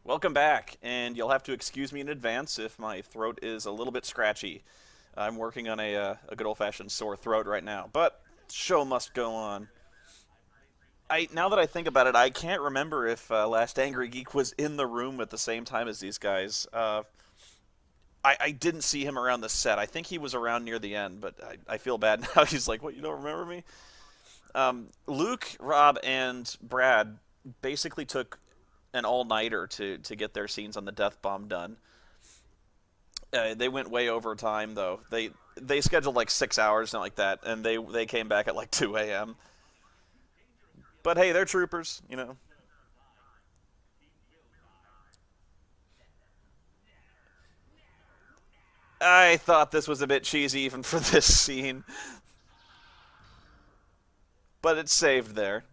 Welcome back, and you'll have to excuse me in advance if my throat is a little bit scratchy. I'm working on a good old-fashioned sore throat right now, but show must go on. Now that I think about it, I can't remember if Last Angry Geek was in the room at the same time as these guys. I didn't see him around the set. I think he was around near the end, but I feel bad now. He's like, "What? You don't remember me?" Luke, Rob, and Brad basically took an all-nighter to get their scenes on the death bomb done. They went way over time though. They scheduled like 6 hours, something like that, and they came back at like 2 a.m. But hey, they're troopers, you know. I thought this was a bit cheesy even for this scene, but it's saved there.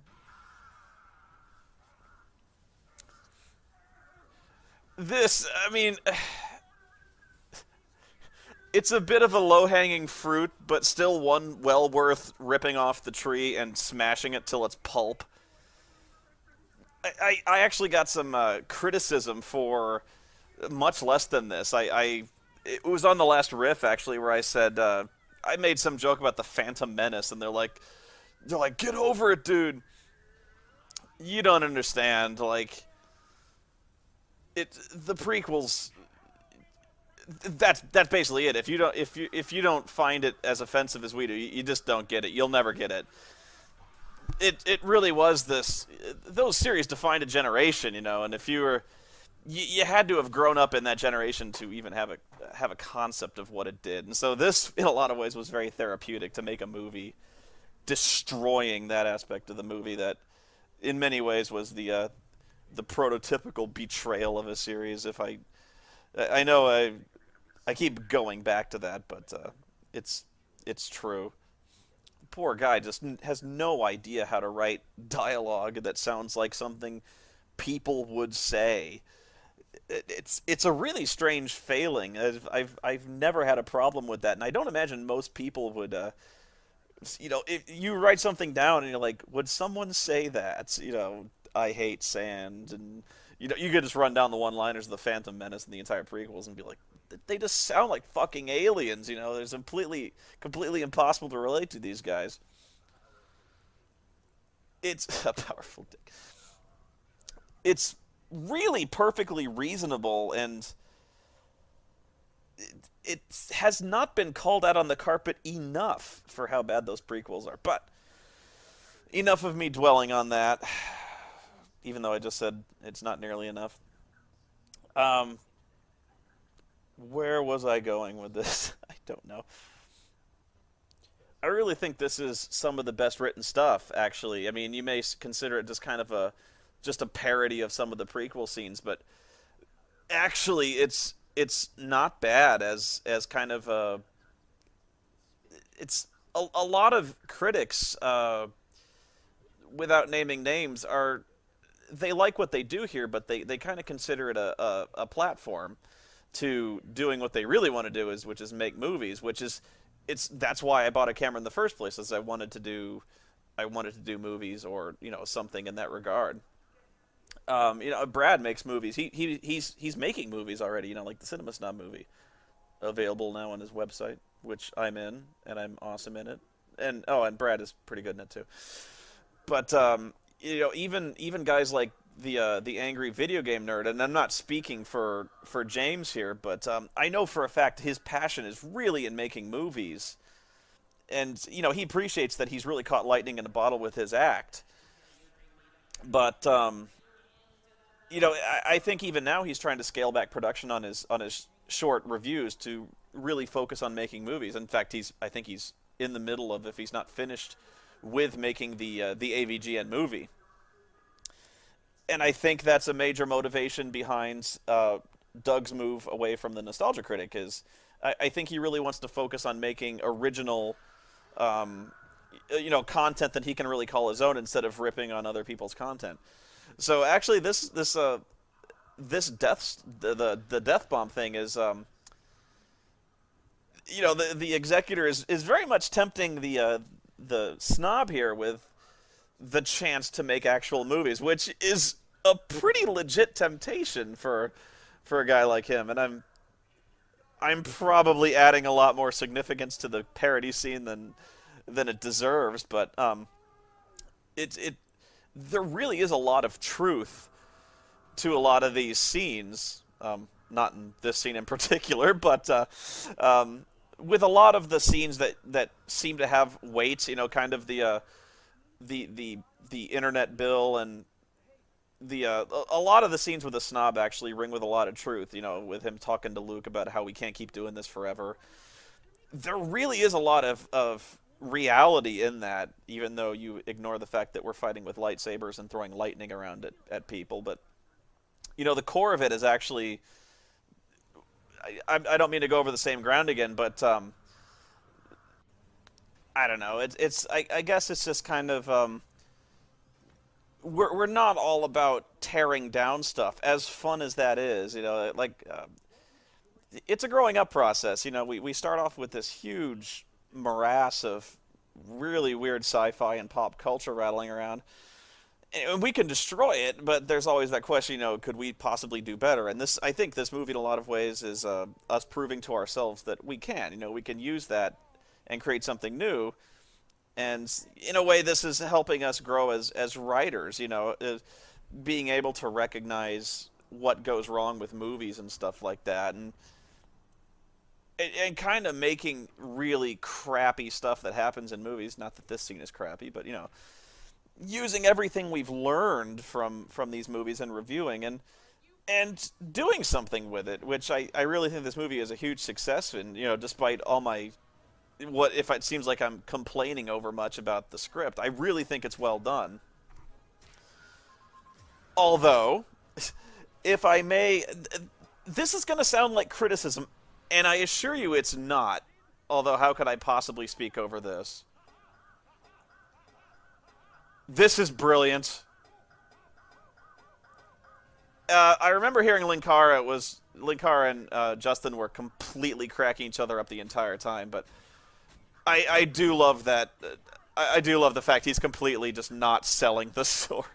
I mean, it's a bit of a low-hanging fruit, but still one well worth ripping off the tree and smashing it till it's pulp. I actually got some criticism for much less than this. It was on the last riff actually where I said I made some joke about the Phantom Menace, and they're like, get over it, dude. You don't understand. Like the prequels. That's basically it. If you don't find it as offensive as we do, you just don't get it. You'll never get it. It really was this. Those series defined a generation, you know. And if you had to have grown up in that generation to even have a concept of what it did. And so this, in a lot of ways, was very therapeutic to make a movie destroying that aspect of the movie that, in many ways, was the prototypical betrayal of a series. I know I keep going back to that, but it's it's true. The poor guy just has no idea how to write dialogue that sounds like something people would say. It's a really strange failing. I've never had a problem with that, and I don't imagine most people would. If you write something down and you're like, would someone say that? I hate sand, and you could just run down the one-liners of the Phantom Menace and the entire prequels and be like, they just sound like fucking aliens. There's completely impossible to relate to these guys. It's a powerful dick. It's really perfectly reasonable, and it has not been called out on the carpet enough for how bad those prequels are. But enough of me dwelling on that, even though I just said it's not nearly enough. Um, where was I going with this? I don't know. I really think this is some of the best written stuff, actually. I mean, you may consider it just kind of just a parody of some of the prequel scenes, but actually it's not bad as kind of a it's a lot of critics without naming names are they like what they do here, but they kind of consider it a platform to doing what they really want to do, which is make movies, which is it's that's why I bought a camera in the first place, is I wanted to do movies, or something in that regard. Brad makes movies. He's making movies already. Like the Cinema Snob movie, available now on his website, which I'm in, and I'm awesome in it. And Brad is pretty good in it too. But even guys like the angry video game nerd, and I'm not speaking for James here, but I know for a fact his passion is really in making movies, and he appreciates that he's really caught lightning in a bottle with his act. But I think even now he's trying to scale back production on his short reviews to really focus on making movies. In fact, I think he's in the middle of, if he's not finished with making the AVGN movie. And I think that's a major motivation behind Doug's move away from the nostalgia critic. Is I think he really wants to focus on making original, content that he can really call his own, instead of ripping on other people's content. So actually, this the death bomb thing is, the executor is very much tempting the snob here with the chance to make actual movies, which is a pretty legit temptation for a guy like him, and I'm probably adding a lot more significance to the parody scene than it deserves, but it there really is a lot of truth to a lot of these scenes. Not in this scene in particular, but with a lot of the scenes that seem to have weight, kind of the internet bill and the a lot of the scenes with the snob actually ring with a lot of truth. With him talking to Luke about how we can't keep doing this forever. There really is a lot of reality in that, even though you ignore the fact that we're fighting with lightsabers and throwing lightning around at people. But the core of it is actually. I don't mean to go over the same ground again, but I don't know. I guess it's just kind of we're not all about tearing down stuff, as fun as that is. It's a growing up process. We start off with this huge morass of really weird sci-fi and pop culture rattling around. And we can destroy it, but there's always that question, could we possibly do better? And I think this movie in a lot of ways is us proving to ourselves that we can. We can use that and create something new. And in a way, this is helping us grow as writers, being able to recognize what goes wrong with movies and stuff like that. And kind of making really crappy stuff that happens in movies. Not that this scene is crappy, but, using everything we've learned from these movies and reviewing and doing something with it, which I really think this movie is a huge success in, despite all my what if it seems like I'm complaining over much about the script. I really think it's well done. Although, if I may, this is going to sound like criticism, and I assure you it's not. Although, how could I possibly speak over this? This is brilliant. I remember hearing Linkara and Justin were completely cracking each other up the entire time, but I do love that. I do love the fact he's completely just not selling the sword.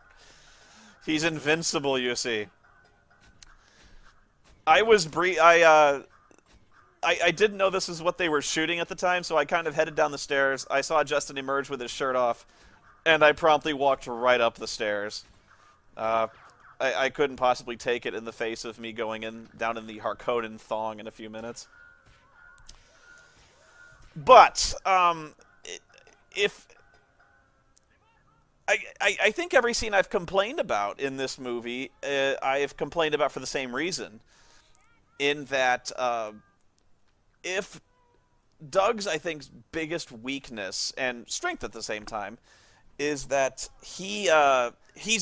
He's invincible, you see. I didn't know this is what they were shooting at the time, so I kind of headed down the stairs. I saw Justin emerge with his shirt off, and I promptly walked right up the stairs. I couldn't possibly take it in the face of me going down in the Harkonnen thong in a few minutes. But if I think every scene I've complained about in this movie, I've complained about for the same reason. In that, if Doug's, I think, biggest weakness and strength at the same time is that he's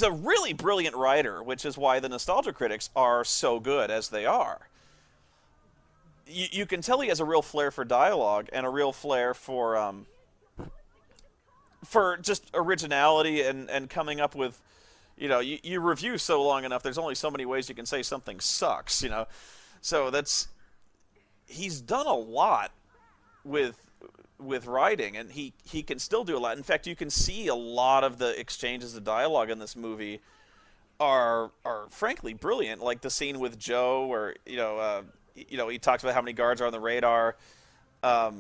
a really brilliant writer, which is why the nostalgia critics are so good as they are. You can tell he has a real flair for dialogue and a real flair for just originality and coming up with, you review so long enough, there's only so many ways you can say something sucks, So he's done a lot with writing, and he can still do a lot. In fact, you can see a lot of the exchanges of dialogue in this movie are frankly brilliant. Like the scene with Joe, where he talks about how many guards are on the radar. A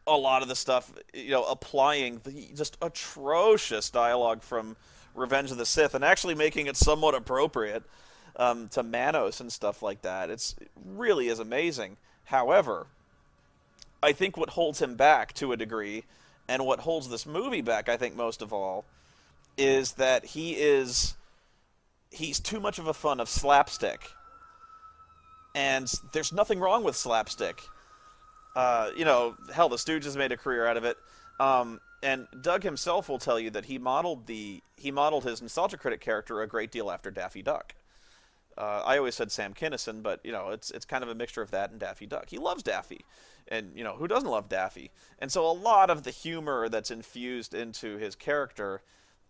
lot of the stuff, applying the just atrocious dialogue from Revenge of the Sith and actually making it somewhat appropriate to Manos and stuff like that. It really is amazing. However, I think what holds him back to a degree, and what holds this movie back, I think most of all, is that he's too much of a fan of slapstick. And there's nothing wrong with slapstick. Hell, the Stooges made a career out of it. And Doug himself will tell you that he modeled his nostalgia critic character a great deal after Daffy Duck. I always said Sam Kinison, but it's kind of a mixture of that and Daffy Duck. He loves Daffy, and who doesn't love Daffy? And so a lot of the humor that's infused into his character,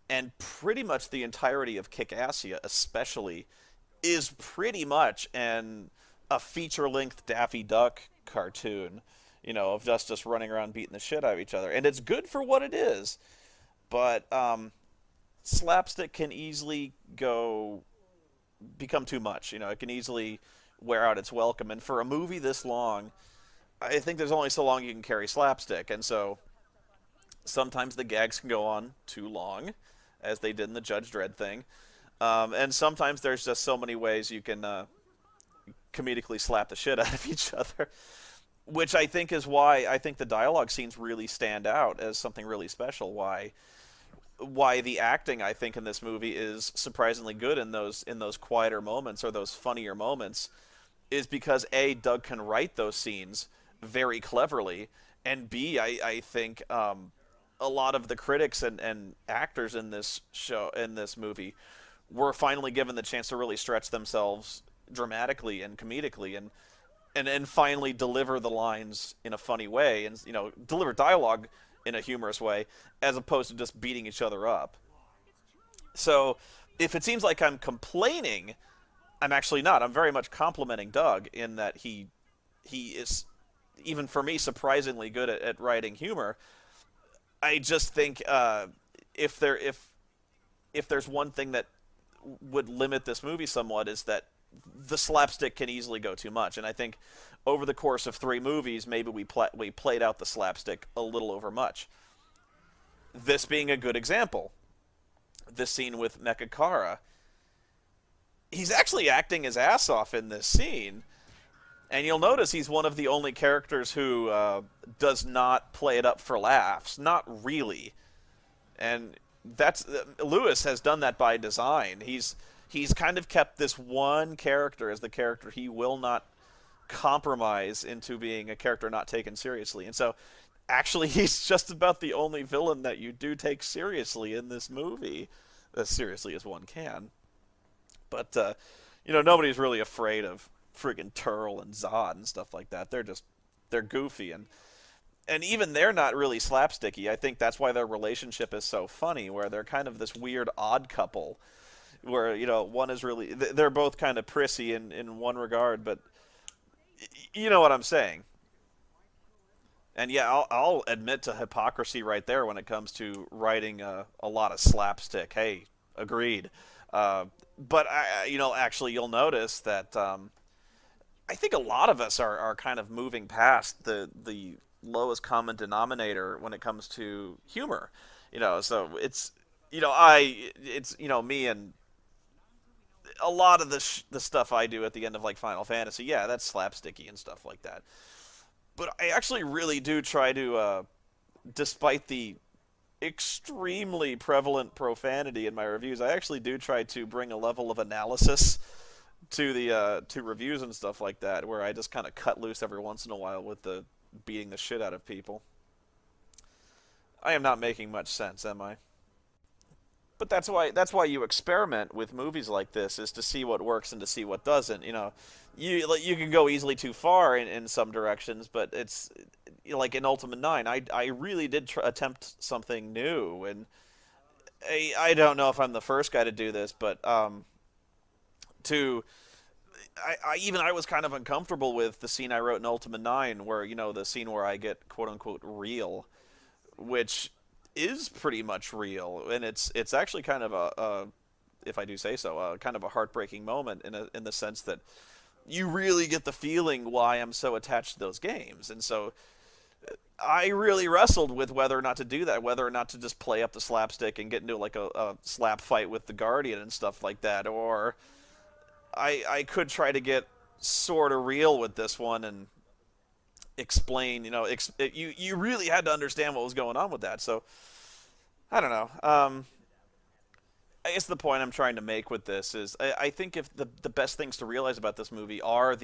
and pretty much the entirety of Kick-Assia, especially, is pretty much a feature-length Daffy Duck cartoon, of just running around beating the shit out of each other, and it's good for what it is, but slapstick can easily go become too much. It can easily wear out its welcome. And for a movie this long, I think there's only so long you can carry slapstick. And so sometimes the gags can go on too long, as they did in the Judge Dredd thing. And sometimes there's just so many ways you can comedically slap the shit out of each other, which I think is why I think the dialogue scenes really stand out as something really special. Why the acting I think in this movie is surprisingly good in those quieter moments or those funnier moments is because A, Doug can write those scenes very cleverly, and B, I think a lot of the critics and actors in this movie were finally given the chance to really stretch themselves dramatically and comedically and finally deliver the lines in a funny way and deliver dialogue in a humorous way as opposed to just beating each other up. So if it seems like I'm complaining, I'm actually not. I'm very much complimenting Doug in that he is, even for me, surprisingly good at writing humor. I just think if there's one thing that would limit this movie somewhat is that the slapstick can easily go too much, and I think over the course of 3 movies, maybe we played out the slapstick a little over much. This being a good example. This scene with Mecha Kara. He's actually acting his ass off in this scene, and you'll notice he's one of the only characters who does not play it up for laughs. Not really. And that's Lewis has done that by design. He's kind of kept this one character as the character he will not compromise into being a character not taken seriously. And so actually he's just about the only villain that you do take seriously in this movie, as seriously as one can. But nobody's really afraid of friggin' Turl and Zod and stuff like that. They're goofy and even they're not really slapsticky. I think that's why their relationship is so funny, where they're kind of this weird odd couple where one is really, they're both kind of prissy in one regard, but you know what I'm saying. And yeah, I'll admit to hypocrisy right there when it comes to writing a lot of slapstick. Hey, agreed. But actually, you'll notice that I think a lot of us are kind of moving past the lowest common denominator when it comes to humor. So it's me and a lot of the stuff I do at the end of like Final Fantasy. Yeah, that's slapsticky and stuff like that. But I actually really do try to, despite the extremely prevalent profanity in my reviews, I actually do try to bring a level of analysis to the to reviews and stuff like that, where I just kind of cut loose every once in a while with the beating the shit out of people. I am not making much sense, am I? But that's why you experiment with movies like this, is to see what works and to see what doesn't. You can go easily too far in some directions, but it's like in Ultimate 9, I really did attempt something new, and I don't know if I'm the first guy to do this, but to I was kind of uncomfortable with the scene I wrote in Ultimate 9, where the scene where I get quote unquote real, which is pretty much real, and it's actually kind of a if I do say so, kind of a heartbreaking moment in the sense that you really get the feeling why I'm so attached to those games. And so I really wrestled with whether or not to do that, whether or not to just play up the slapstick and get into like a slap fight with the Guardian and stuff like that, or I could try to get sort of real with this one and explain, you really had to understand what was going on with that. So I don't know. I guess the point I'm trying to make with this is I think if the best things to realize about this movie are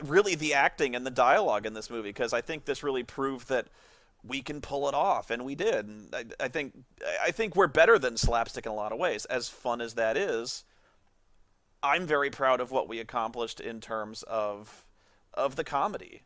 really the acting and the dialogue in this movie, because I think this really proved that we can pull it off, and we did. And I think we're better than slapstick in a lot of ways. As fun as that is, I'm very proud of what we accomplished in terms of the comedy.